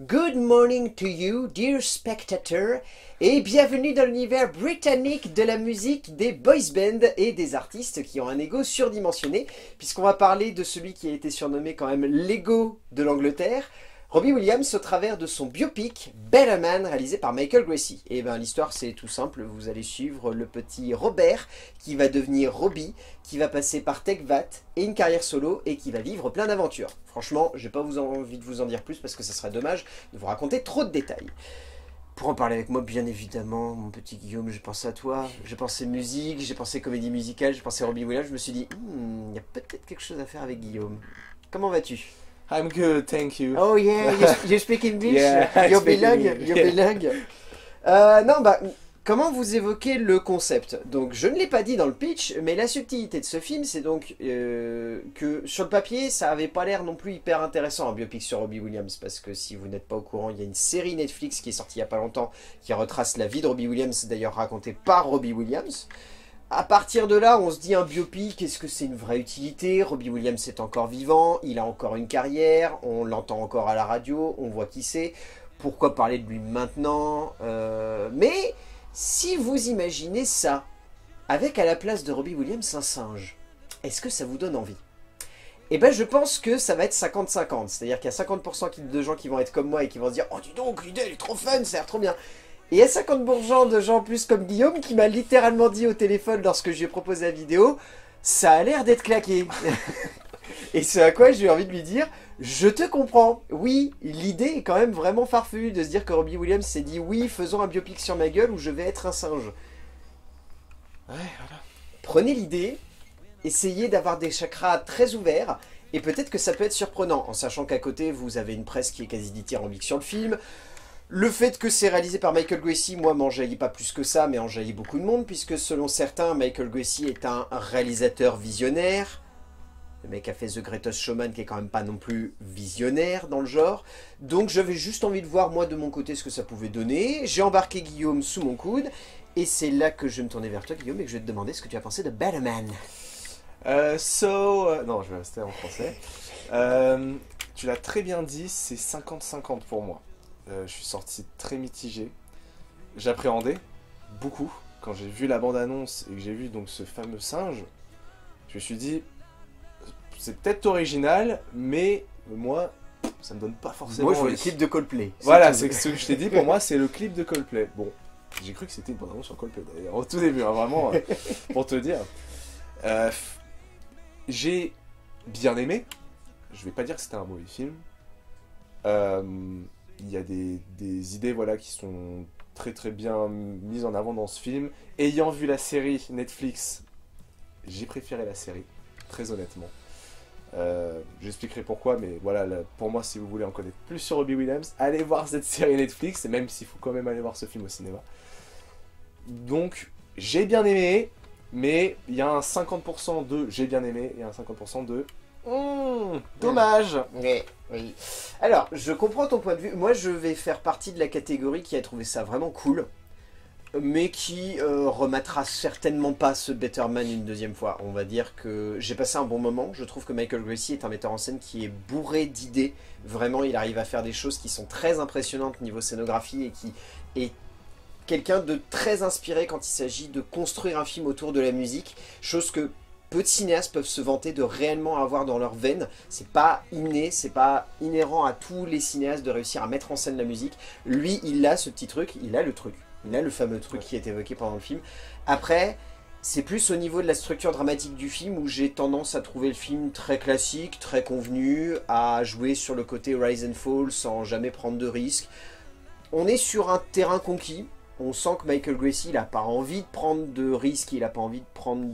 Good morning to you, dear spectator, et bienvenue dans l'univers britannique de la musique des boys bands et des artistes qui ont un ego surdimensionné, puisqu'on va parler de celui qui a été surnommé quand même l'ego de l'Angleterre, Robbie Williams, au travers de son biopic Better Man, réalisé par Michael Gracey. Et bien l'histoire c'est tout simple, vous allez suivre le petit Robert qui va devenir Robbie, qui va passer par Tekvat et une carrière solo et qui va vivre plein d'aventures. Franchement, j'ai pas envie de vous en dire plus parce que ça serait dommage de vous raconter trop de détails. Pour en parler avec moi, bien évidemment, mon petit Guillaume, j'ai pensé à toi, j'ai pensé musique, j'ai pensé comédie musicale, j'ai pensé Robbie Williams, je me suis dit, il y a peut-être quelque chose à faire avec Guillaume. Comment vas-tu? I'm good, thank you. Oh yeah, you speak English? Yeah, You're speak bilingue? English. You're bilingue? Non, bah, comment vous évoquez le concept? Donc, je ne l'ai pas dit dans le pitch, mais la subtilité de ce film, c'est donc que sur le papier, ça avait pas l'air non plus hyper intéressant, un biopic sur Robbie Williams, parce que si vous n'êtes pas au courant, il y a une série Netflix qui est sortie il y a pas longtemps, qui retrace la vie de Robbie Williams, d'ailleurs racontée par Robbie Williams. À partir de là, on se dit un biopic, est-ce que c'est une vraie utilité? Robbie Williams est encore vivant, il a encore une carrière, on l'entend encore à la radio, on voit qui c'est. Pourquoi parler de lui maintenant? Mais si vous imaginez ça, avec à la place de Robbie Williams un singe, est-ce que ça vous donne envie? Eh ben je pense que ça va être 50-50, c'est-à-dire qu'il y a 50% de gens qui vont être comme moi et qui vont se dire « Oh dis donc, l'idée elle est trop fun, ça a l'air trop bien !» Et il y a 50% de gens plus comme Guillaume qui m'a littéralement dit au téléphone lorsque je lui ai proposé la vidéo « Ça a l'air d'être claqué !» Et c'est à quoi j'ai envie de lui dire « Je te comprends, oui, l'idée est quand même vraiment farfelue de se dire que Robbie Williams s'est dit « Oui, faisons un biopic sur ma gueule où je vais être un singe. » Ouais, voilà. Prenez l'idée, essayez d'avoir des chakras très ouverts, et peut-être que ça peut être surprenant, en sachant qu'à côté vous avez une presse qui est quasi dithyrambique sur le film. Le fait que c'est réalisé par Michael Gracey, moi, m'en jaillit pas plus que ça, mais en jaillit beaucoup de monde, puisque selon certains, Michael Gracey est un réalisateur visionnaire. Le mec a fait The Greatest Showman, qui est quand même pas non plus visionnaire dans le genre. Donc j'avais juste envie de voir, moi, de mon côté, ce que ça pouvait donner. J'ai embarqué Guillaume sous mon coude, et c'est là que je vais me tourner vers toi, Guillaume, et que je vais te demander ce que tu as pensé de Better Man. Non, je vais rester en français. Tu l'as très bien dit, c'est 50-50 pour moi. Je suis sorti très mitigé. J'appréhendais beaucoup quand j'ai vu la bande-annonce et que j'ai vu donc ce fameux singe. Je me suis dit, c'est peut-être original, mais moi, ça me donne pas forcément. Moi, je vois envie. le clip de Coldplay. Voilà, c'est ce que je t'ai dit. Pour moi, c'est le clip de Coldplay. Bon, j'ai cru que c'était une bande-annonce sur Coldplay d'ailleurs au tout début, hein, vraiment, pour te dire. J'ai bien aimé. Je vais pas dire que c'était un mauvais film. Il y a des idées voilà, qui sont très très bien mises en avant dans ce film. Ayant vu la série Netflix, j'ai préféré la série, très honnêtement. J'expliquerai pourquoi, mais voilà, là, pour moi, si vous voulez en connaître plus sur Robbie Williams, allez voir cette série Netflix, même s'il faut quand même aller voir ce film au cinéma. Donc, j'ai bien aimé, mais il y a un 50% de j'ai bien aimé et un 50% de dommage. Oui, oui. Alors, je comprends ton point de vue. Moi, je vais faire partie de la catégorie qui a trouvé ça vraiment cool, mais qui remettra certainement pas ce Better Man une deuxième fois. On va dire que j'ai passé un bon moment. Je trouve que Michael Gracey est un metteur en scène qui est bourré d'idées. Vraiment, il arrive à faire des choses qui sont très impressionnantes niveau scénographie et qui est quelqu'un de très inspiré quand il s'agit de construire un film autour de la musique. Chose que peu de cinéastes peuvent se vanter de réellement avoir dans leur veine. C'est pas inné, c'est pas inhérent à tous les cinéastes de réussir à mettre en scène la musique. Lui, il a ce petit truc, il a le truc. Il a le fameux truc qui est évoqué pendant le film. Après, c'est plus au niveau de la structure dramatique du film où j'ai tendance à trouver le film très classique, très convenu, à jouer sur le côté rise and fall sans jamais prendre de risques. On est sur un terrain conquis. On sent que Michael Gracey, il n'a pas envie de prendre de risques, il n'a pas envie de prendre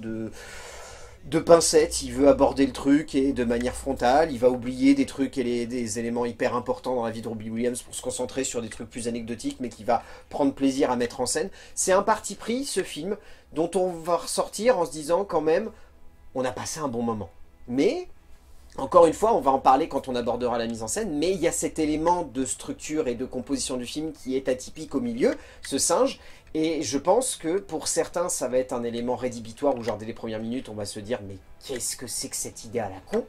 de pincettes, il veut aborder le truc et de manière frontale, il va oublier des trucs et des éléments hyper importants dans la vie de Robbie Williams pour se concentrer sur des trucs plus anecdotiques mais qui va prendre plaisir à mettre en scène. C'est un parti pris, ce film, dont on va ressortir en se disant quand même, on a passé un bon moment. Mais, encore une fois, on va en parler quand on abordera la mise en scène, mais il y a cet élément de structure et de composition du film qui est atypique au milieu, ce singe. Et je pense que pour certains, ça va être un élément rédhibitoire où genre dès les premières minutes, on va se dire « Mais qu'est-ce que c'est que cette idée à la con ?»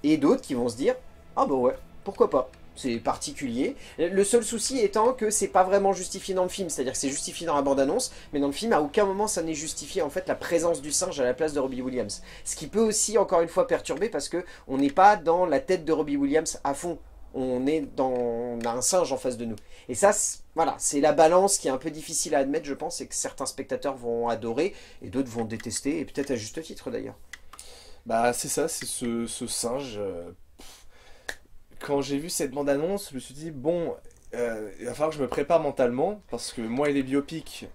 Et d'autres qui vont se dire « Ah bah ouais, pourquoi pas ?» c'est particulier. Le seul souci étant que c'est pas vraiment justifié dans le film, c'est-à-dire que c'est justifié dans la bande-annonce, mais dans le film, à aucun moment ça n'est justifié en fait la présence du singe à la place de Robbie Williams. Ce qui peut aussi, encore une fois, perturber parce que on n'est pas dans la tête de Robbie Williams à fond. On a un singe en face de nous. Et ça, voilà, c'est la balance qui est un peu difficile à admettre, je pense, et que certains spectateurs vont adorer, et d'autres vont détester, et peut-être à juste titre d'ailleurs. Bah c'est ça, c'est ce singe. Quand j'ai vu cette bande-annonce, je me suis dit, bon, il va falloir que je me prépare mentalement, parce que moi et les biopics,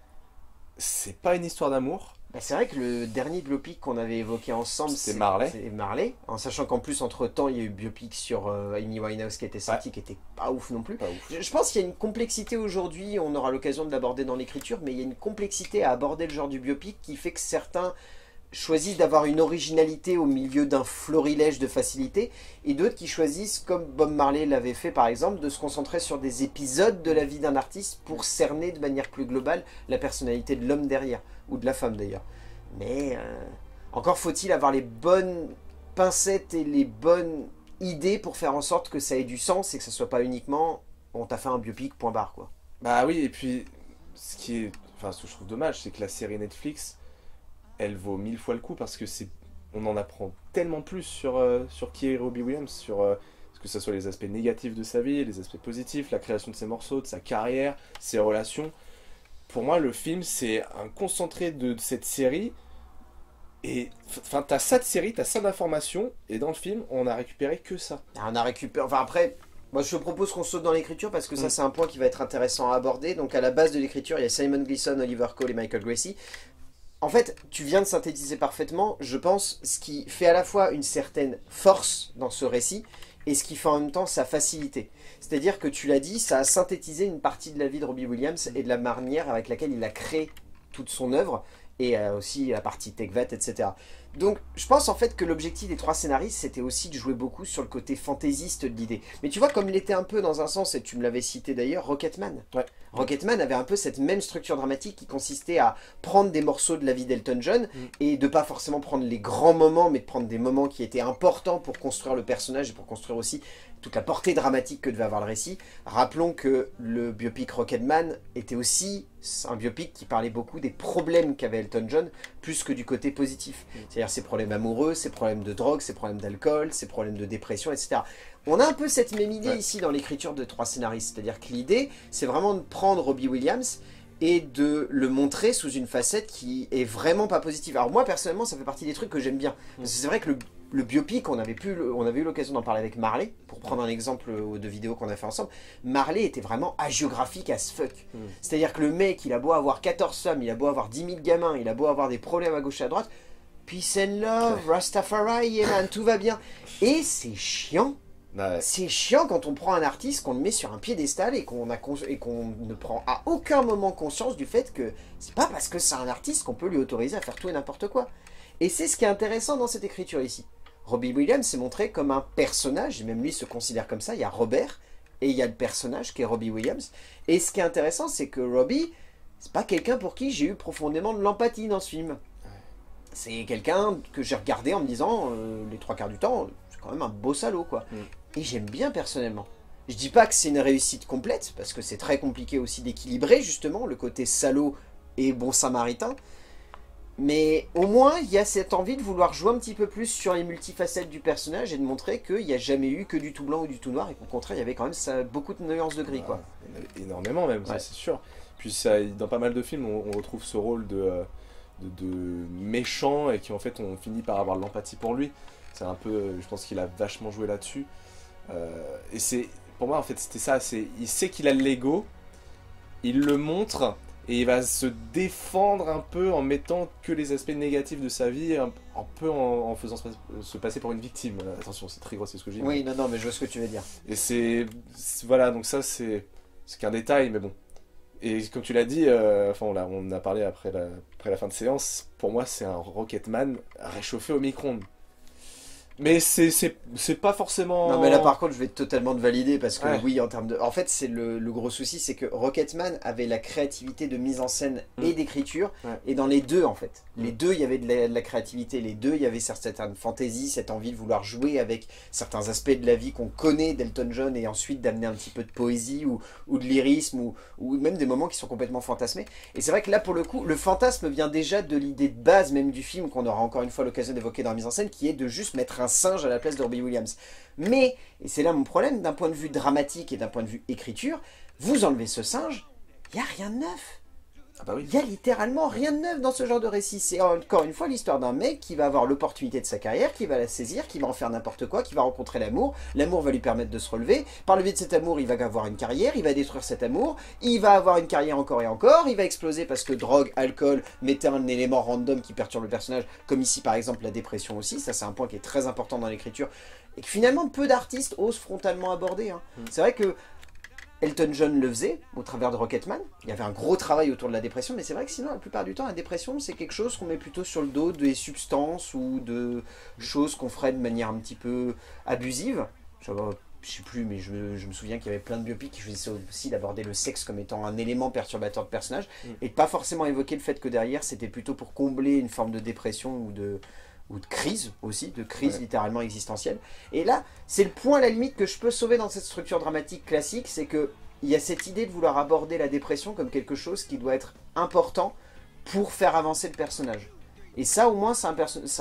c'est pas une histoire d'amour. Bah, c'est vrai que le dernier biopic qu'on avait évoqué ensemble, C'était Marley. c'est Marley, en sachant qu'en plus, entre-temps, il y a eu biopic sur Amy Winehouse qui était sorti, qui était pas ouf non plus. Pas ouf. Je pense qu'il y a une complexité aujourd'hui, on aura l'occasion de l'aborder dans l'écriture, mais il y a une complexité à aborder le genre du biopic qui fait que certains choisissent d'avoir une originalité au milieu d'un florilège de facilité, et d'autres qui choisissent, comme Bob Marley l'avait fait par exemple, de se concentrer sur des épisodes de la vie d'un artiste pour cerner de manière plus globale la personnalité de l'homme derrière, ou de la femme d'ailleurs. Mais encore faut-il avoir les bonnes pincettes et les bonnes idées pour faire en sorte que ça ait du sens et que ça soit pas uniquement on t'a fait un biopic, point barre quoi. Bah oui, et puis, ce que je trouve dommage, c'est que la série Netflix, elle vaut 1000 fois le coup parce que on en apprend tellement plus sur qui est Robbie Williams, que ce soit les aspects négatifs de sa vie, les aspects positifs, la création de ses morceaux, de sa carrière, ses relations. Pour moi, le film, c'est un concentré de cette série. Et enfin, t'as ça de série, t'as ça d'informations, et dans le film, on a récupéré que ça. On a récupéré, enfin après, moi je propose qu'on saute dans l'écriture parce que ça c'est un point qui va être intéressant à aborder. Donc à la base de l'écriture, il y a Simon Gleeson, Oliver Cole et Michael Gracie. En fait, tu viens de synthétiser parfaitement, je pense, ce qui fait à la fois une certaine force dans ce récit et ce qui fait en même temps sa facilité. C'est-à-dire que tu l'as dit, ça a synthétisé une partie de la vie de Robbie Williams et de la manière avec laquelle il a créé toute son œuvre et aussi la partie Tekvet, etc. Donc je pense en fait que l'objectif des trois scénaristes c'était aussi de jouer beaucoup sur le côté fantaisiste de l'idée. Mais tu vois comme il était un peu dans un sens, et tu me l'avais cité d'ailleurs, Rocketman. Ouais. Rocketman avait un peu cette même structure dramatique qui consistait à prendre des morceaux de la vie d'Elton John et de pas forcément prendre les grands moments mais de prendre des moments qui étaient importants pour construire le personnage et pour construire aussi toute la portée dramatique que devait avoir le récit. Rappelons que le biopic Rocketman était aussi un biopic qui parlait beaucoup des problèmes qu'avait Elton John, plus que du côté positif. C'est-à-dire ses problèmes amoureux, ses problèmes de drogue, ses problèmes d'alcool, ses problèmes de dépression, etc. On a un peu cette même idée ici dans l'écriture de trois scénaristes. C'est-à-dire que l'idée, c'est vraiment de prendre Robbie Williams et de le montrer sous une facette qui est vraiment pas positive. Alors moi, personnellement, ça fait partie des trucs que j'aime bien. Parce que c'est vrai que le biopic, on avait eu l'occasion d'en parler avec Marley, pour prendre un exemple de vidéo qu'on a fait ensemble. Marley était vraiment hagiographique as fuck. C'est-à-dire que le mec, il a beau avoir 14 femmes, il a beau avoir 10 000 gamins, il a beau avoir des problèmes à gauche et à droite, peace and love, Rastafari, yeah man, tout va bien. Et c'est chiant. Ouais. C'est chiant quand on prend un artiste, qu'on le met sur un piédestal et qu'on ne prend à aucun moment conscience du fait que c'est pas parce que c'est un artiste qu'on peut lui autoriser à faire tout et n'importe quoi. Et c'est ce qui est intéressant dans cette écriture ici. Robbie Williams s'est montré comme un personnage, et même lui se considère comme ça. Il y a Robert et il y a le personnage qui est Robbie Williams. Et ce qui est intéressant, c'est que Robbie, c'est pas quelqu'un pour qui j'ai eu profondément de l'empathie dans ce film. C'est quelqu'un que j'ai regardé en me disant, les trois quarts du temps, c'est quand même un beau salaud quoi. Et j'aime bien personnellement. Je dis pas que c'est une réussite complète, parce que c'est très compliqué aussi d'équilibrer justement le côté salaud et bon samaritain. Mais au moins, il y a cette envie de vouloir jouer un petit peu plus sur les multifacettes du personnage et de montrer qu'il n'y a jamais eu que du tout blanc ou du tout noir, et qu'au contraire, il y avait quand même beaucoup de nuances de gris, quoi. Il y en avait énormément même, ça, c'est sûr. Puis ça, dans pas mal de films, on retrouve ce rôle de méchant et qui en fait on finit par avoir de l'empathie pour lui. C'est un peu, je pense qu'il a vachement joué là-dessus. Et c'est, pour moi en fait c'était ça, il sait qu'il a le l'ego, il le montre et il va se défendre un peu en mettant que les aspects négatifs de sa vie, un peu en faisant se passer pour une victime. Attention, c'est très gros, c'est ce que je dis. Oui, non, mais je vois ce que tu veux dire. Et voilà, donc ça c'est qu'un détail, mais bon. Et comme tu l'as dit, enfin on a parlé après la fin de séance, pour moi c'est un Rocketman réchauffé au micro-ondes. Mais c'est pas forcément... Non mais là par contre je vais totalement te valider parce que Ouais. oui en termes de... En fait c'est le gros souci, c'est que Rocketman avait la créativité de mise en scène et d'écriture, Ouais. et dans les deux en fait. Mm. Les deux il y avait de la créativité, les deux il y avait certaines fantaisies, cette envie de vouloir jouer avec certains aspects de la vie qu'on connaît d'Elton John et ensuite d'amener un petit peu de poésie ou de lyrisme ou même des moments qui sont complètement fantasmés. Et c'est vrai que là pour le coup le fantasme vient déjà de l'idée de base même du film qu'on aura encore une fois l'occasion d'évoquer dans la mise en scène, qui est de juste mettre un singe à la place de Robbie Williams. Mais, et c'est là mon problème, d'un point de vue dramatique et d'un point de vue écriture, vous enlevez ce singe, il n'y a rien de neuf. Ah bah oui. Il y a littéralement rien de neuf dans ce genre de récit. C'est encore une fois l'histoire d'un mec qui va avoir l'opportunité de sa carrière, qui va la saisir, qui va en faire n'importe quoi, qui va rencontrer l'amour. L'amour va lui permettre de se relever. Par le biais de cet amour, il va avoir une carrière, il va détruire cet amour. Il va avoir une carrière encore et encore. Il va exploser parce que drogue, alcool, mettait un élément random qui perturbe le personnage, comme ici par exemple la dépression aussi. Ça c'est un point qui est très important dans l'écriture et que finalement peu d'artistes osent frontalement aborder. Hein. C'est vrai que Elton John le faisait au travers de Rocketman. Il y avait un gros travail autour de la dépression, mais c'est vrai que sinon, la plupart du temps, la dépression, c'est quelque chose qu'on met plutôt sur le dos des substances ou de choses qu'on ferait de manière un petit peu abusive. Je sais plus, mais je me souviens qu'il y avait plein de biopics qui faisaient aussi d'aborder le sexe comme étant un élément perturbateur de personnage et de pas forcément évoquer le fait que derrière, c'était plutôt pour combler une forme de dépression ou de crise aussi, de crise littéralement existentielle. Et là, c'est le point à la limite que je peux sauver dans cette structure dramatique classique, c'est que il y a cette idée de vouloir aborder la dépression comme quelque chose qui doit être important pour faire avancer le personnage. Et ça, au moins, c'est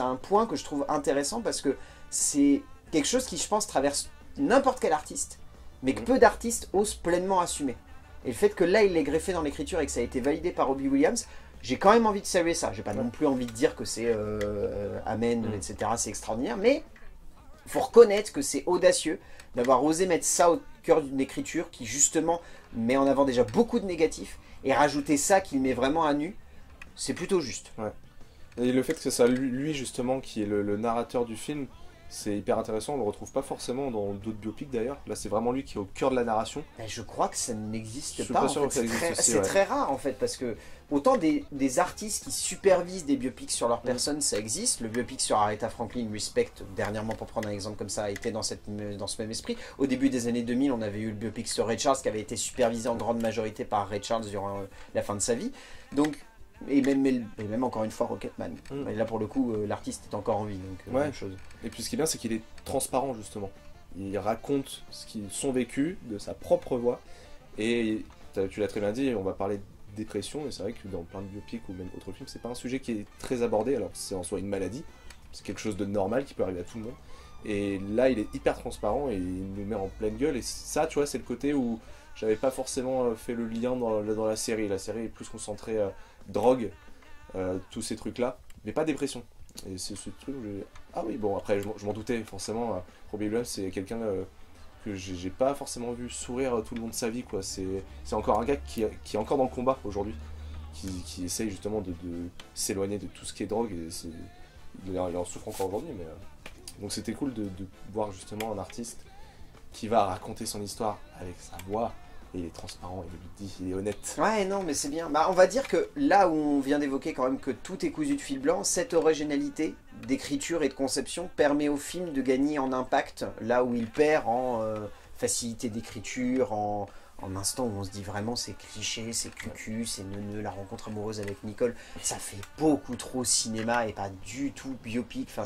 un point que je trouve intéressant parce que c'est quelque chose qui, je pense, traverse n'importe quel artiste, mais que peu d'artistes osent pleinement assumer. Et le fait que là, il l'ait greffé dans l'écriture et que ça a été validé par Robbie Williams, j'ai quand même envie de saluer ça. J'ai pas non plus envie de dire que c'est amen, etc. C'est extraordinaire, mais il faut reconnaître que c'est audacieux d'avoir osé mettre ça au cœur d'une écriture qui justement met en avant déjà beaucoup de négatifs et rajouter ça qu'il met vraiment à nu, c'est plutôt juste. Ouais. Et le fait que ce soit lui justement qui est le narrateur du film, c'est hyper intéressant, on le retrouve pas forcément dans d'autres biopics d'ailleurs. Là c'est vraiment lui qui est au cœur de la narration. Ben, je crois que ça n'existe Je suis pas. pas En sûr fait. que ça existe aussi, C'est ouais. très rare en fait parce que autant des artistes qui supervisent des biopics sur leur personne, ça existe. Le biopic sur Aretha Franklin, Respect, dernièrement pour prendre un exemple comme ça, a été dans ce même esprit. Au début des années 2000, on avait eu le biopic sur Ray Charles qui avait été supervisé en grande majorité par Ray Charles durant la fin de sa vie. Donc, et même encore une fois Rocketman. Et là pour le coup, l'artiste est encore en vie. Donc, même chose. Et puis ce qui est bien, c'est qu'il est transparent justement. Il raconte son vécu de sa propre voix. Et tu l'as très bien dit, on va parler de dépression. Et c'est vrai que dans plein de biopics ou même autres films, c'est pas un sujet qui est très abordé. Alors c'est en soi une maladie, c'est quelque chose de normal qui peut arriver à tout le monde. Et là, il est hyper transparent et il nous met en pleine gueule. Et ça, tu vois, c'est le côté où j'avais pas forcément fait le lien dans la série. La série est plus concentrée drogue, tous ces trucs-là, mais pas dépression. Et c'est ce truc où ah oui, bon, après, je m'en doutais, forcément. Robbie Williams, c'est quelqu'un que j'ai pas forcément vu sourire tout le long de sa vie, quoi. C'est encore un gars qui est encore dans le combat aujourd'hui, qui essaye justement de s'éloigner de tout ce qui est drogue. Et il en souffre encore aujourd'hui, mais... Donc c'était cool de voir justement un artiste qui va raconter son histoire avec sa voix. Et il est transparent, il le dit, il est honnête. Ouais, non, mais c'est bien. Bah, on va dire que là où on vient d'évoquer quand même que tout est cousu de fil blanc, cette originalité d'écriture et de conception permet au film de gagner en impact, là où il perd en facilité d'écriture, en instant où on se dit vraiment c'est cliché, c'est cucu, c'est neuneux, la rencontre amoureuse avec Nicole, ça fait beaucoup trop cinéma et pas du tout biopic. Enfin,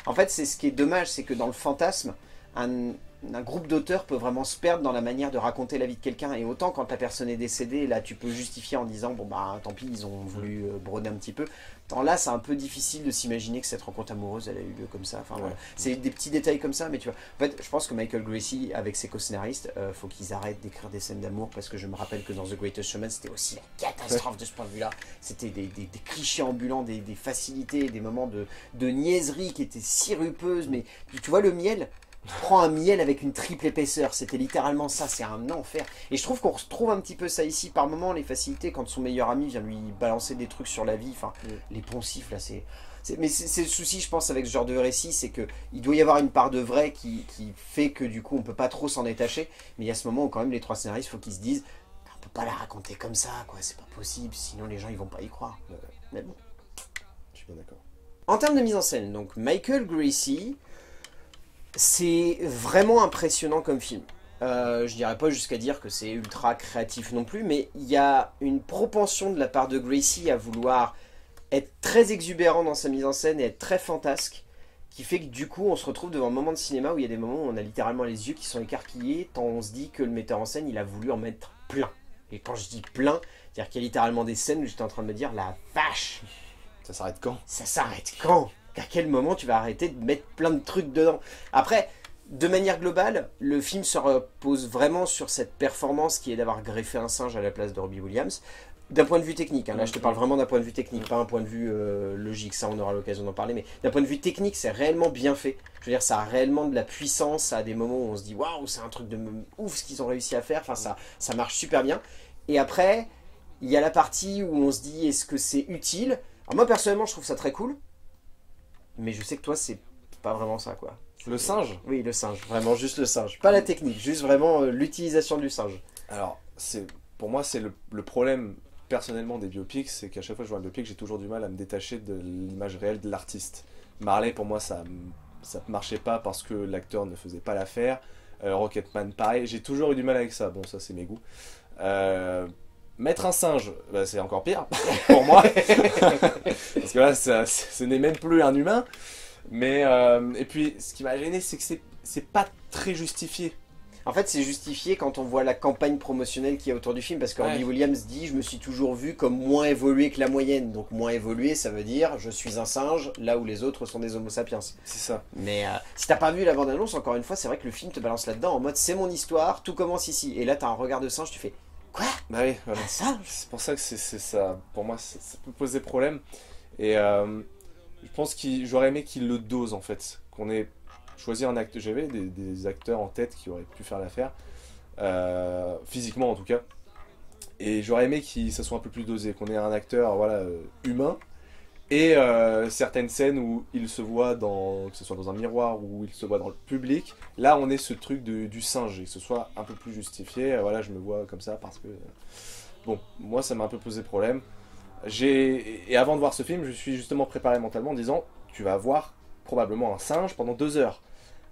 En fait, c'est ce qui est dommage, c'est que dans le fantasme, un groupe d'auteurs peut vraiment se perdre dans la manière de raconter la vie de quelqu'un, et autant quand la personne est décédée, là tu peux justifier en disant bon bah tant pis, ils ont voulu broder un petit peu. Tant là c'est un peu difficile de s'imaginer que cette rencontre amoureuse elle a eu lieu comme ça. Enfin, voilà. C'est des petits détails comme ça, mais tu vois, en fait je pense que Michael Gracie avec ses co-scénaristes, faut qu'ils arrêtent d'écrire des scènes d'amour, parce que je me rappelle que dans The Greatest Showman c'était aussi la catastrophe de ce point de vue là. C'était des clichés ambulants, des facilités, des moments de niaiserie qui étaient sirupeuses, mais tu vois le miel, prends un miel avec une triple épaisseur, c'était littéralement ça, c'est un enfer. Et je trouve qu'on retrouve un petit peu ça ici par moments, les facilités, quand son meilleur ami vient lui balancer des trucs sur la vie, enfin les poncifs là, mais c'est le souci je pense avec ce genre de récit, c'est que il doit y avoir une part de vrai qui fait que du coup on peut pas trop s'en détacher, mais il y a ce moment où quand même les trois scénaristes, faut qu'ils se disent on peut pas la raconter comme ça, quoi, c'est pas possible, sinon les gens ils vont pas y croire. Mais bon. Je suis bien d'accord. En termes de mise en scène, donc Michael Gracie, c'est vraiment impressionnant comme film. Je dirais pas jusqu'à dire que c'est ultra créatif non plus, mais il y a une propension de la part de Gracie à vouloir être très exubérant dans sa mise en scène et être très fantasque, qui fait que du coup on se retrouve devant un moment de cinéma où il y a des moments où on a littéralement les yeux qui sont écarquillés, tant on se dit que le metteur en scène il a voulu en mettre plein. Et quand je dis plein, c'est-à-dire qu'il y a littéralement des scènes où j'étais en train de me dire la vache, Ça s'arrête quand? ça s'arrête quand? À quel moment tu vas arrêter de mettre plein de trucs dedans? Après, de manière globale, le film se repose vraiment sur cette performance qui est d'avoir greffé un singe à la place de Robbie Williams. D'un point de vue technique, hein, là je te parle vraiment d'un point de vue technique, pas un point de vue logique, ça on aura l'occasion d'en parler, mais d'un point de vue technique c'est réellement bien fait. Je veux dire, ça a réellement de la puissance, ça a des moments où on se dit waouh, c'est un truc de ouf ce qu'ils ont réussi à faire, enfin ça marche super bien. Et après, il y a la partie où on se dit est-ce que c'est utile? Alors moi personnellement je trouve ça très cool, mais je sais que toi c'est pas vraiment ça quoi. Le singe? Oui, le singe, vraiment juste le singe, pas la technique, juste vraiment l'utilisation du singe. Alors, pour moi, c'est le problème personnellement des biopics, c'est qu'à chaque fois que je vois un biopic, j'ai toujours du mal à me détacher de l'image réelle de l'artiste. Marley, pour moi, ça marchait pas parce que l'acteur ne faisait pas l'affaire. Rocketman, pareil, j'ai toujours eu du mal avec ça. Bon, ça, c'est mes goûts. Mettre un singe, bah, c'est encore pire pour moi. Parce que là, ce n'est même plus un humain. Mais, et puis, ce qui m'a gêné, c'est que c'est pas très justifié. En fait, c'est justifié quand on voit la campagne promotionnelle qu'il y a autour du film, parce que Robbie Williams dit « Je me suis toujours vu comme moins évolué que la moyenne ». Donc moins évolué, ça veut dire « Je suis un singe, là où les autres sont des homo sapiens ». C'est ça. Mais si t'as pas vu la bande-annonce, encore une fois, c'est vrai que le film te balance là-dedans en mode « C'est mon histoire, tout commence ici ». Et là, t'as un regard de singe, tu fais « Quoi ? Bah oui, voilà. Un singe ?» C'est pour ça que c'est ça. Pour moi, ça peut poser problème. Et je pense j'aurais aimé qu'il le dose, en fait. Qu'on ait choisi un acteur. J'avais des acteurs en tête qui auraient pu faire l'affaire. Physiquement, en tout cas. Et j'aurais aimé que ça soit un peu plus dosé. Qu'on ait un acteur voilà, humain. Et certaines scènes où il se voit, que ce soit dans un miroir ou il se voit dans le public, là on est ce truc du singe, et que ce soit un peu plus justifié. Voilà, je me vois comme ça parce que... Bon, moi ça m'a un peu posé problème. Et avant de voir ce film, je suis justement préparé mentalement en disant, tu vas voir probablement un singe pendant 2 heures.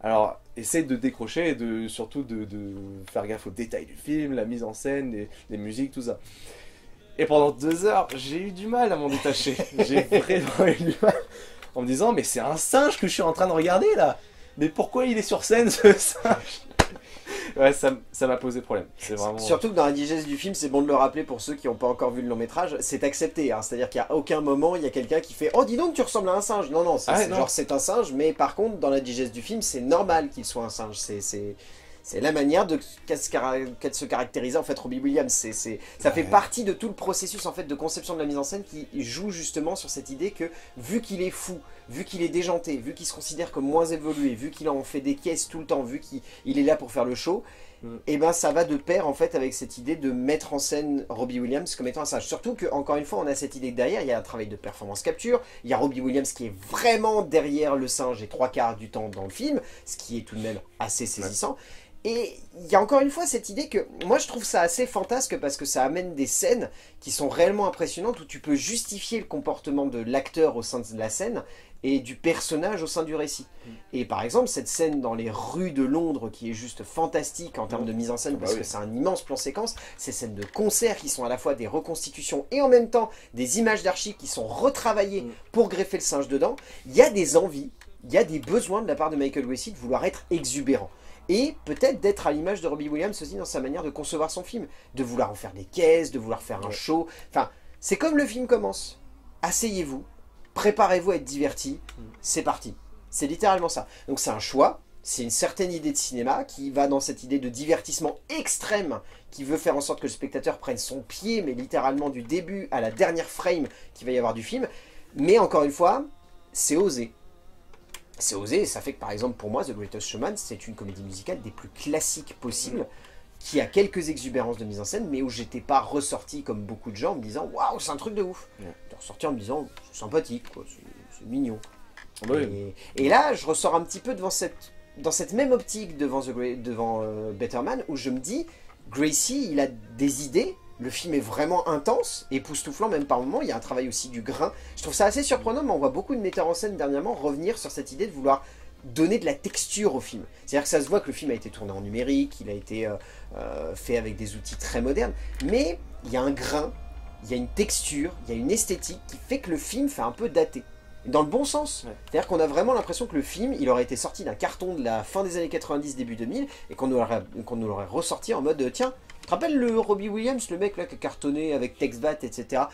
Alors, essaye de décrocher et surtout de faire gaffe aux détails du film, la mise en scène, les musiques, tout ça. Et pendant 2 heures, j'ai eu du mal à m'en détacher. J'ai vraiment eu du mal en me disant, mais c'est un singe que je suis en train de regarder là. Mais pourquoi il est sur scène ce singe? Ouais, ça m'a posé problème. C'est vraiment... Surtout que dans la digeste du film, c'est bon de le rappeler pour ceux qui n'ont pas encore vu le long métrage, c'est accepté. Hein. C'est-à-dire qu'à aucun moment, il y a quelqu'un qui fait « Oh, dis donc, tu ressembles à un singe !» Non, non, genre c'est un singe, mais par contre, dans la digeste du film, c'est normal qu'il soit un singe. C'est la manière qu'a de se caractériser en fait Robbie Williams. Ça fait partie de tout le processus en fait de conception de la mise en scène qui joue justement sur cette idée que vu qu'il est fou, vu qu'il est déjanté, vu qu'il se considère comme moins évolué, vu qu'il en fait des caisses tout le temps, vu qu'il est là pour faire le show, et ben ça va de pair en fait avec cette idée de mettre en scène Robbie Williams comme étant un singe. Surtout que encore une fois on a cette idée que derrière il y a un travail de performance capture, il y a Robbie Williams qui est vraiment derrière le singe et 3/4 du temps dans le film, ce qui est tout de même assez saisissant. Et il y a encore une fois cette idée que, moi je trouve ça assez fantasque parce que ça amène des scènes qui sont réellement impressionnantes où tu peux justifier le comportement de l'acteur au sein de la scène et du personnage au sein du récit. Et par exemple cette scène dans les rues de Londres qui est juste fantastique en termes de mise en scène parce que c'est un immense plan séquence, ces scènes de concert qui sont à la fois des reconstitutions et en même temps des images d'archives qui sont retravaillées pour greffer le singe dedans, il y a des envies, il y a des besoins de la part de Michael Gracie de vouloir être exubérant. Et peut-être d'être à l'image de Robbie Williams aussi dans sa manière de concevoir son film. De vouloir en faire des caisses, de vouloir faire un show. Enfin, c'est comme le film commence. Asseyez-vous, préparez-vous à être divertis, c'est parti. C'est littéralement ça. Donc c'est un choix, c'est une certaine idée de cinéma qui va dans cette idée de divertissement extrême, qui veut faire en sorte que le spectateur prenne son pied, mais littéralement du début à la dernière frame qu'il va y avoir du film. Mais encore une fois, c'est osé. C'est osé, et ça fait que par exemple pour moi The Greatest Showman c'est une comédie musicale des plus classiques possibles, qui a quelques exubérances de mise en scène, mais où j'étais pas ressorti comme beaucoup de gens en me disant waouh c'est un truc de ouf. J'étais ressorti en me disant c'est sympathique, c'est mignon. Et là je ressors un petit peu dans cette même optique devant Better Man, où je me dis Gracie il a des idées, Le film est vraiment intense, époustouflant même par moments, il y a un travail aussi du grain. Je trouve ça assez surprenant, mais on voit beaucoup de metteurs en scène dernièrement revenir sur cette idée de vouloir donner de la texture au film. C'est-à-dire que ça se voit que le film a été tourné en numérique, il a été fait avec des outils très modernes, mais il y a un grain, il y a une texture, il y a une esthétique qui fait que le film fait un peu daté. Dans le bon sens. Ouais. C'est-à-dire qu'on a vraiment l'impression que le film, il aurait été sorti d'un carton de la fin des années 90, début 2000, et qu'on nous l'aurait ressorti en mode, tiens, tu te rappelles le Robbie Williams, le mec là qui a cartonné avec Texvat, etc.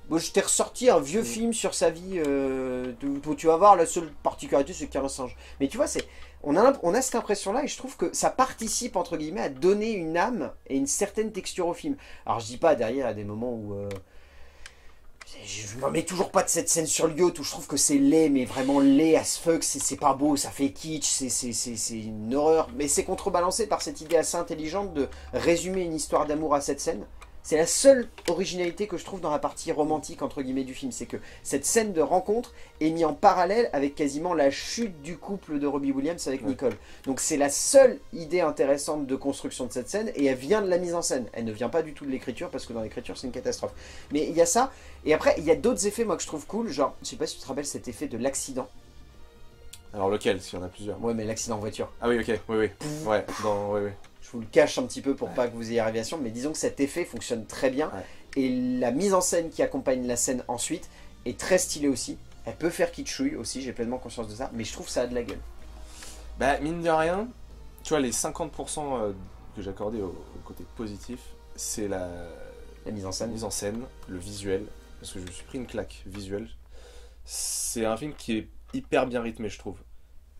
Bon, je t'ai ressorti un vieux film sur sa vie, où tu vas voir, la seule particularité c'est qu'il y a un singe. Mais tu vois, on a cette impression-là, et je trouve que ça participe, entre guillemets, à donner une âme et une certaine texture au film. Alors je dis pas derrière, à des moments où... je m'en mets toujours pas de cette scène sur le yacht où je trouve que c'est laid, mais vraiment laid as fuck, c'est pas beau, ça fait kitsch, c'est une horreur. Mais c'est contrebalancé par cette idée assez intelligente de résumer une histoire d'amour à cette scène. C'est la seule originalité que je trouve dans la partie romantique entre guillemets du film, c'est que cette scène de rencontre est mise en parallèle avec quasiment la chute du couple de Robbie Williams avec Nicole. Donc c'est la seule idée intéressante de construction de cette scène, et elle vient de la mise en scène. Elle ne vient pas du tout de l'écriture, parce que dans l'écriture c'est une catastrophe. Mais il y a ça, et après il y a d'autres effets moi que je trouve cool, genre, je sais pas si tu te rappelles cet effet de l'accident. Alors lequel, s'il y en a plusieurs? Ouais, mais l'accident en voiture. Ah oui, ok, oui. Ouais, oui. Je vous le cache un petit peu pour pas que vous ayez révélation, mais disons que cet effet fonctionne très bien. Ouais. Et la mise en scène qui accompagne la scène ensuite est très stylée aussi. Elle peut faire kitschouille aussi, j'ai pleinement conscience de ça, mais je trouve que ça a de la gueule. Bah, mine de rien, tu vois, les 50% que j'ai accordé au côté positif, c'est la mise en scène. La mise en scène, le visuel, parce que je me suis pris une claque visuelle. C'est un film qui est hyper bien rythmé, je trouve.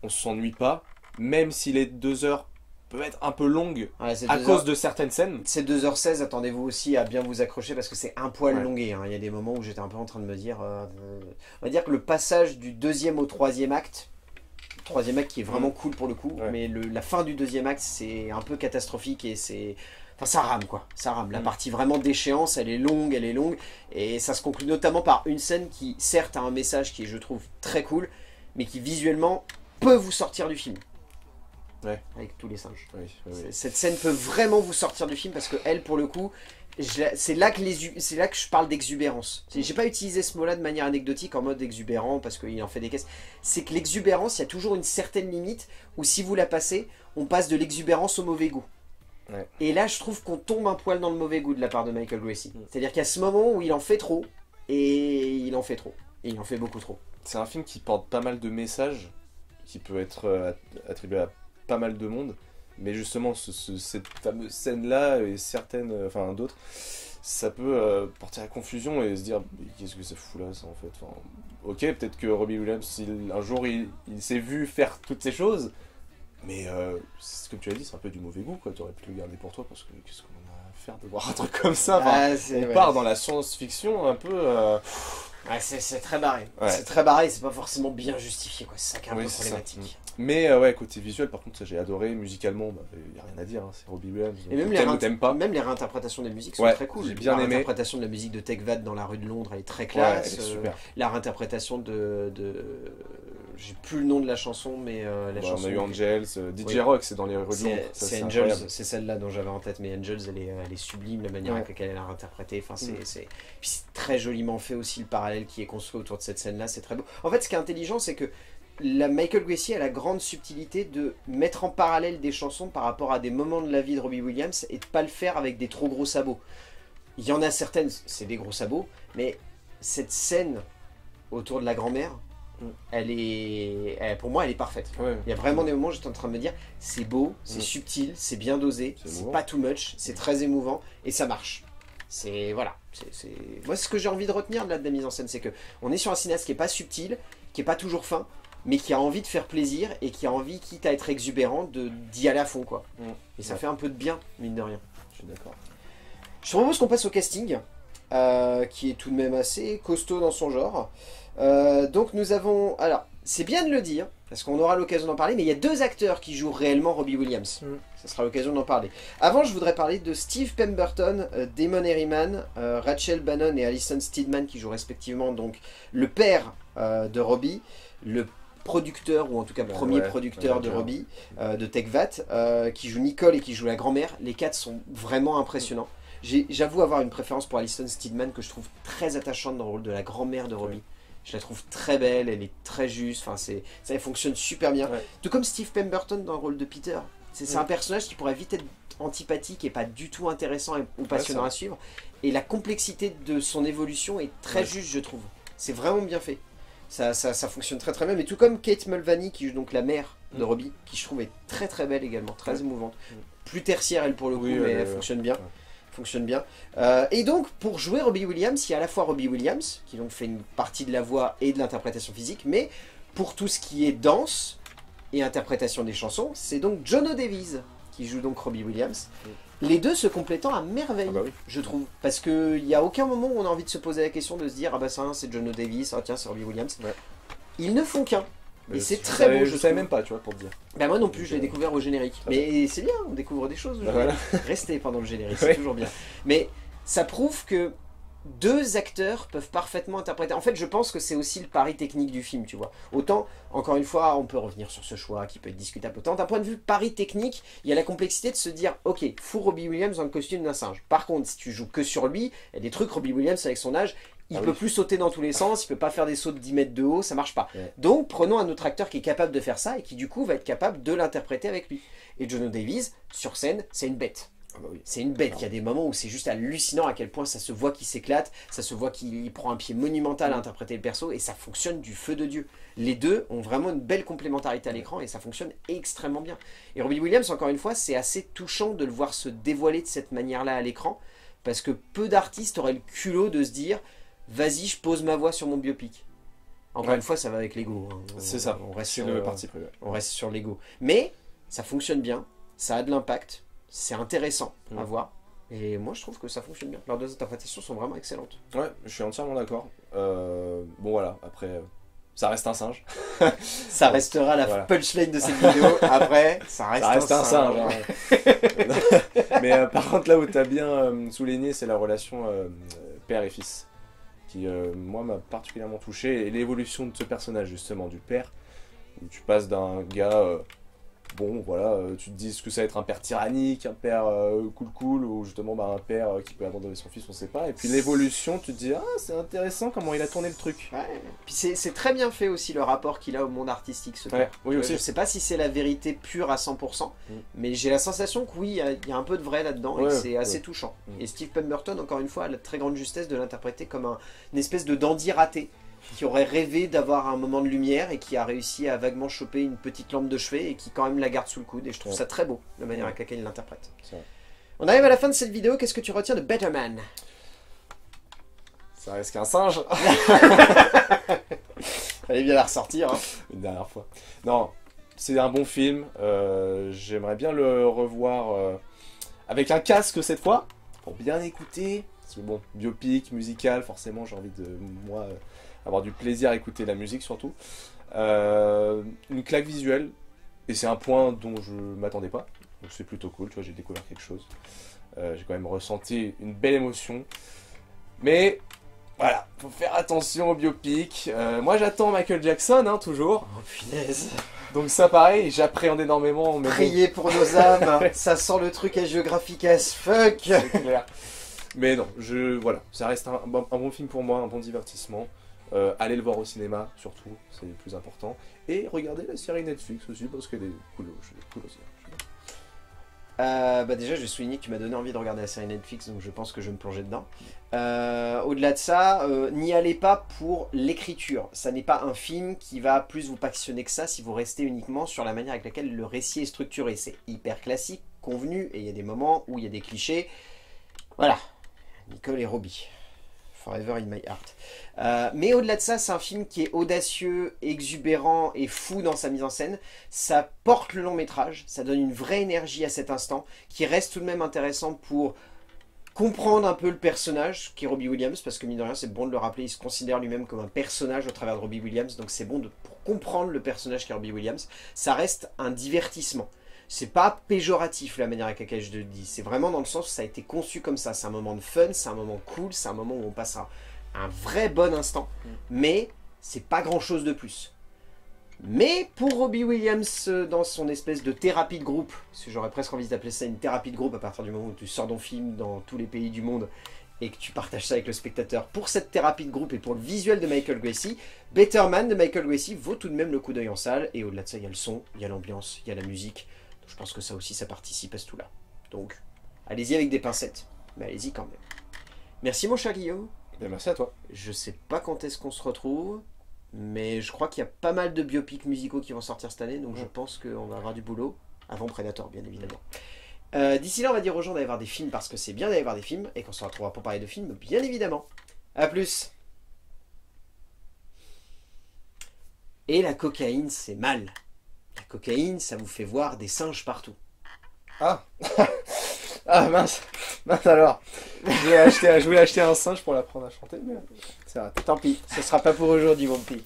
On s'ennuie pas, même si les 2 heures peuvent être un peu longues à cause de certaines scènes. C'est 2h16, attendez-vous aussi à bien vous accrocher parce que c'est un poil longué. Hein. Il y a des moments où j'étais un peu en train de me dire... on va dire que le passage du 2e au 3e acte, le 3e acte qui est vraiment cool pour le coup, mais la fin du 2e acte c'est un peu catastrophique et c'est... Enfin ça rame quoi, ça rame. La partie vraiment d'échéance, elle est longue, et ça se conclut notamment par une scène qui certes a un message qui est je trouve très cool, mais qui visuellement peut vous sortir du film. Ouais. Avec tous les singes. Oui. Cette scène peut vraiment vous sortir du film parce que elle, pour le coup, c'est là que je parle d'exubérance. J'ai pas utilisé ce mot-là de manière anecdotique en mode exubérant parce qu'il en fait des caisses. C'est que l'exubérance, il y a toujours une certaine limite où si vous la passez, on passe de l'exubérance au mauvais goût. Ouais. Et là, je trouve qu'on tombe un poil dans le mauvais goût de la part de Michael Gracey. C'est-à-dire qu'il y a ce moment où il en fait trop, et il en fait trop. Et il en fait beaucoup trop. C'est un film qui porte pas mal de messages, qui peut être attribué à pas mal de monde, mais justement cette fameuse scène-là et certaines, enfin d'autres, ça peut porter à confusion et se dire qu'est-ce que ça fout là ça en fait. Enfin, ok, peut-être que Robbie Williams, un jour il s'est vu faire toutes ces choses, mais ce que tu as dit, c'est un peu du mauvais goût quoi. Tu aurais pu le garder pour toi parce que qu'est-ce qu'on a à faire de voir un truc comme ça. Enfin, on part dans la science-fiction un peu. Ouais, c'est très barré. Ouais. C'est très barré, c'est pas forcément bien justifié quoi. C'est ça qui est un peu problématique. Mais côté visuel, par contre, ça j'ai adoré. Musicalement, il n'y a rien à dire. Hein. C'est Robbie Williams. Et même les réinterprétations des musiques sont très cool. J'ai bien aimé. La réinterprétation de la musique de Tekvat dans la rue de Londres, elle est très classe. Elle est super. La réinterprétation de... J'ai plus le nom de la chanson, mais la chanson... On a eu Angels, DJ Rock, c'est dans les rues de Londres. C'est Angels, c'est celle-là dont j'avais en tête. Mais Angels, elle est sublime, la manière avec laquelle elle a réinterprété. Enfin, c'est très joliment fait aussi, le parallèle qui est construit autour de cette scène-là. C'est très beau. En fait, ce qui est intelligent, c'est que Michael Gracey a la grande subtilité de mettre en parallèle des chansons par rapport à des moments de la vie de Robbie Williams et de pas le faire avec des trop gros sabots. Il y en a certaines, c'est des gros sabots, mais cette scène autour de la grand-mère, pour moi elle est parfaite. Il y a vraiment des moments où j'étais en train de me dire c'est beau, c'est subtil, c'est bien dosé, c'est pas too much, c'est très émouvant et ça marche. Voilà. Moi ce que j'ai envie de retenir de la mise en scène, c'est que on est sur un cinéaste qui est pas subtil, qui est pas toujours fin, mais qui a envie de faire plaisir et qui a envie, quitte à être exubérant, d'y aller à fond quoi. Et ça fait un peu de bien, mine de rien. Je suis d'accord. Je te propose qu'on passe au casting, qui est tout de même assez costaud dans son genre. Donc nous avons... Alors, c'est bien de le dire, parce qu'on aura l'occasion d'en parler, mais il y a 2 acteurs qui jouent réellement Robbie Williams. Ça sera l'occasion d'en parler. Avant, je voudrais parler de Steve Pemberton, Damon Herriman, Rachel Bannon et Alison Steedman, qui jouent respectivement donc le père de Robbie, le producteur, ou en tout cas premier producteur de Robbie, de Tekvat, qui joue Nicole et qui joue la grand-mère. Les 4 sont vraiment impressionnants. J'avoue avoir une préférence pour Alison Steedman que je trouve très attachante dans le rôle de la grand-mère de Robbie. Ouais. Je la trouve très belle, elle est très juste, enfin, ça elle fonctionne super bien. Ouais. Tout comme Steve Pemberton dans le rôle de Peter. C'est un personnage qui pourrait vite être antipathique et pas du tout intéressant ou passionnant à suivre. Et la complexité de son évolution est très juste, je trouve. C'est vraiment bien fait. Ça fonctionne très très bien. Mais tout comme Kate Mulvaney, qui joue donc la mère de Robbie, qui je trouve est très très belle également, très émouvante. Plus tertiaire elle pour le coup, mais elle fonctionne bien. Fonctionne bien. Et donc, pour jouer Robbie Williams, il y a à la fois Robbie Williams, qui donc fait une partie de la voix et de l'interprétation physique, mais pour tout ce qui est danse et interprétation des chansons, c'est donc John Davies qui joue donc Robbie Williams. Les deux se complétant à merveille, je trouve. Parce qu'il n'y a aucun moment où on a envie de se poser la question de se dire « Ah bah ça, c'est John Davies, ah tiens, c'est Robbie Williams. » Ils ne font qu'un. Et c'est très beau, je savais même pas, tu vois, pour te dire. Bah moi non plus, je l'ai découvert au générique. Mais c'est bien, on découvre des choses. Restez pendant le générique, c'est toujours bien. Mais ça prouve que deux acteurs peuvent parfaitement interpréter. En fait, je pense que c'est aussi le pari technique du film, tu vois. Autant, encore une fois, on peut revenir sur ce choix qui peut être discutable. Autant d'un point de vue pari technique, il y a la complexité de se dire, ok, fous Robbie Williams dans le costume d'un singe. Par contre, si tu joues que sur lui, il y a des trucs, Robbie Williams avec son âge, il peut plus sauter dans tous les sens, il peut pas faire des sauts de 10 mètres de haut, ça marche pas. Donc, prenons un autre acteur qui est capable de faire ça et qui du coup va être capable de l'interpréter avec lui. Et John Davies, sur scène, c'est une bête. C'est une bête, il y a des moments où c'est juste hallucinant à quel point ça se voit qu'il s'éclate, ça se voit qu'il prend un pied monumental à interpréter le perso et ça fonctionne du feu de Dieu. Les deux ont vraiment une belle complémentarité à l'écran et ça fonctionne extrêmement bien. Et Robbie Williams, encore une fois, c'est assez touchant de le voir se dévoiler de cette manière-là à l'écran parce que peu d'artistes auraient le culot de se dire « Vas-y, je pose ma voix sur mon biopic ». Encore une fois, ça va avec l'ego. Hein. C'est ça, on reste sur sur le parti pris. On reste sur l'ego. Mais ça fonctionne bien, ça a de l'impact. C'est intéressant à voir. Et moi, je trouve que ça fonctionne bien. Leurs deux interprétations sont vraiment excellentes. Ouais, je suis entièrement d'accord. Bon, voilà, après, ça reste un singe. Ça restera la punchline de cette vidéo. Après, ça reste un singe. Hein. Mais par contre, là où tu as bien souligné, c'est la relation père et fils. Qui, moi, m'a particulièrement touché. Et l'évolution de ce personnage, justement, du père. Où tu passes d'un gars... bon, voilà, tu te dis ce que ça va être un père tyrannique, un père cool, ou justement un père qui peut abandonner son fils, on sait pas. Et puis l'évolution, tu te dis, ah, c'est intéressant comment il a tourné le truc. Ouais. Puis c'est très bien fait aussi le rapport qu'il a au monde artistique, ce père. Oui, aussi. Je sais pas si c'est la vérité pure à 100%, mais j'ai la sensation que oui, il y a un peu de vrai là-dedans et que c'est assez touchant. Et Steve Pemberton, encore une fois, a la très grande justesse de l'interpréter comme une espèce de dandy raté, qui aurait rêvé d'avoir un moment de lumière et qui a réussi à vaguement choper une petite lampe de chevet et qui quand même la garde sous le coude. Et je trouve ça très beau, la manière avec laquelle il l'interprète. On arrive à la fin de cette vidéo, qu'est-ce que tu retiens de Better Man? Ça reste qu'un singe. Fallait bien la ressortir. Hein. Une dernière fois. Non, c'est un bon film. J'aimerais bien le revoir avec un casque cette fois, pour bien écouter. Parce que bon, biopic, musical, forcément j'ai envie de, moi, avoir du plaisir à écouter la musique surtout. Une claque visuelle, et c'est un point dont je m'attendais pas. Donc c'est plutôt cool, tu vois, j'ai découvert quelque chose. J'ai quand même ressenti une belle émotion. Mais voilà, faut faire attention au biopic. Moi j'attends Michael Jackson, hein, toujours. Oh punaise. Donc ça pareil, j'appréhende énormément. Mais priez pour nos âmes, ça sent le truc à géographique as fuck. C'est clair. Mais non, voilà, ça reste un bon film pour moi, un bon divertissement. Allez le voir au cinéma, surtout, c'est le plus important. Et regardez la série Netflix aussi, parce qu'elle est cool aussi. Bah déjà, je vais souligner que tu m'as donné envie de regarder la série Netflix, donc je pense que je vais me plonger dedans. Au-delà de ça, n'y allez pas pour l'écriture. Ça n'est pas un film qui va plus vous passionner que ça si vous restez uniquement sur la manière avec laquelle le récit est structuré. C'est hyper classique, convenu, et il y a des moments où il y a des clichés. Voilà. Nicole et Robbie. Forever in my heart. Mais au-delà de ça, c'est un film qui est audacieux, exubérant et fou dans sa mise en scène. Ça porte le long métrage, ça donne une vraie énergie à cet instant, qui reste tout de même intéressant pour comprendre un peu le personnage qui est Robbie Williams, parce que mine de rien, c'est bon de le rappeler, il se considère lui-même comme un personnage au travers de Robbie Williams, donc c'est bon pour comprendre le personnage qui est Robbie Williams. Ça reste un divertissement. C'est pas péjoratif la manière avec laquelle je le dis, c'est vraiment dans le sens où ça a été conçu comme ça. C'est un moment de fun, c'est un moment cool, c'est un moment où on passe un vrai bon instant, mais c'est pas grand chose de plus. Mais pour Robbie Williams, dans son espèce de thérapie de groupe, parce que j'aurais presque envie d'appeler ça une thérapie de groupe à partir du moment où tu sors ton film dans tous les pays du monde et que tu partages ça avec le spectateur, pour cette thérapie de groupe et pour le visuel de Michael Gracie, Better Man de Michael Gracie vaut tout de même le coup d'œil en salle, et au-delà de ça, il y a le son, il y a l'ambiance, il y a la musique, donc je pense que ça aussi, ça participe à ce tout-là. Donc, allez-y avec des pincettes, mais allez-y quand même. Merci mon cher Guillaume. Bien, merci à toi. Je sais pas quand est-ce qu'on se retrouve, mais je crois qu'il y a pas mal de biopics musicaux qui vont sortir cette année, donc je pense qu'on va avoir du boulot, avant Predator bien évidemment. D'ici là, on va dire aux gens d'aller voir des films parce que c'est bien d'aller voir des films et qu'on se retrouvera pour parler de films, bien évidemment. A plus. Et la cocaïne, c'est mal. La cocaïne, ça vous fait voir des singes partout. Ah ah mince alors. Je voulais acheter un singe pour l'apprendre à chanter, mais c'est raté. Tant pis, ce sera pas pour aujourd'hui, mon petit.